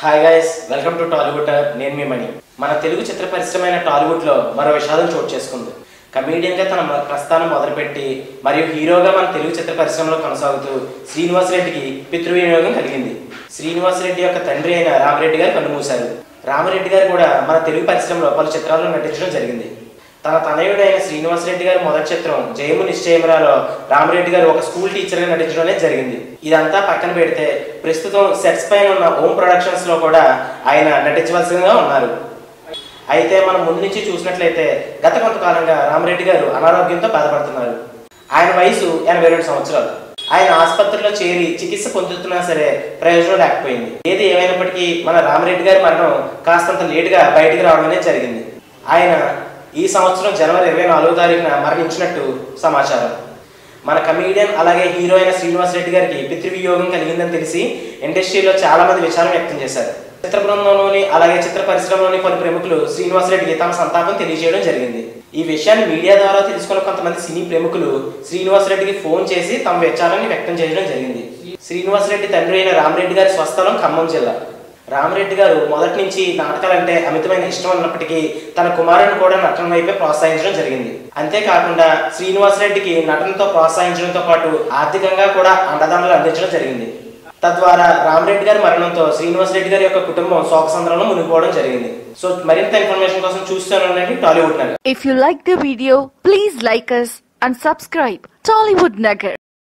Hi guys, welcome to Tollywood. నేను మీ మణి. మన తెలుగు చిత్ర పరిశ్రమైన టాలీవుడ్లో మరో విషాదం చోటు చేసుకుంది. కమీడియన్గా తన ప్రస్థానం మొదలుపెట్టి మరియు హీరోగా మన తెలుగు చిత్ర పరిశ్రమలో కొనసాగుతూ శ్రీనివాస్ రెడ్డికి పితృవినియోగం కలిగింది. శ్రీనివాస్ రెడ్డి యొక్క తండ్రి అయిన రామరెడ్డి గారు కన్నుమూశారు. రామరెడ్డి గారు కూడా మన తెలుగు పరిశ్రమలో పలు చిత్రాల్లో నటించడం జరిగింది. తన తనయుడైన శ్రీనివాస్ రెడ్డి గారి మొదటి చిత్రం జయము నిశ్చయమరాలో రామరెడ్డి గారు ఒక స్కూల్ టీచర్గా నటించడం జరిగింది. ఇదంతా పక్కన పెడితే ప్రస్తుతం సెట్స్ పైన ఉన్న ఓం ప్రొడక్షన్స్ లో కూడా ఆయన నటించవలసిగా ఉన్నారు. అయితే మనం ముందు నుంచి చూసినట్లయితే గత కొంతకాలంగా రామరెడ్డి గారు అనారోగ్యంతో బాధపడుతున్నారు. ఆయన వయసు 82 సంవత్సరాలు. ఆయన ఆసుపత్రిలో చేరి చికిత్స పొందుతున్నా సరే ప్రయోజనం లేకపోయింది. ఏది ఏమైనప్పటికీ మన రామరెడ్డి గారి మరణం కాస్తంత లేటుగా బయటికి రావడం అనేది జరిగింది. ఆయన ఈ సంవత్సరం జనవరి 24వ తారీఖున మరణించినట్టు సమాచారం. మన కమీడియన్ అలాగే హీరో అయిన శ్రీనివాస్ రెడ్డి గారికి పితృవియోగం కలిగిందని తెలిసి ఇండస్ట్రీలో చాలా మంది విచారం వ్యక్తం చేశారు. చిత్ర బృందంలోని అలాగే చిత్ర పరిశ్రమలోని పలు ప్రముఖులు శ్రీనివాస్ రెడ్డికి తమ సంతాపం తెలియజేయడం జరిగింది. ఈ విషయాన్ని మీడియా ద్వారా తెలుసుకున్న కొంతమంది సినీ ప్రముఖులు శ్రీనివాస్ రెడ్డికి ఫోన్ చేసి తమ విచారాన్ని వ్యక్తం చేయడం జరిగింది. శ్రీనివాస్ రెడ్డి తండ్రి అయిన రామరెడ్డి గారి స్వస్థలం ఖమ్మం జిల్లా. రామరెడ్డి గారు మొదటి నుంచి నాటకాలంటే అమితమైన ఇష్టం ఉన్నప్పటికీ తన కుమారుని కూడా నటన వైపే ప్రోత్సహించడం జరిగింది. అంతేకాకుండా శ్రీనివాస్ రెడ్డికి నటనతో ప్రోత్సహించడంతో పాటు ఆర్థికంగా కూడా అండదండలు అందించడం జరిగింది. తద్వారా రామరెడ్డి గారి మరణంతో శ్రీనివాస్ రెడ్డి గారి యొక్క కుటుంబం శోకసంద్రంలో మునిగిపోవడం జరిగింది. సో మరింత ఇన్ఫర్మేషన్ కోసం చూస్తూనే Tollywood Nagar. If you like the video, please like us and subscribe Tollywood Nagar.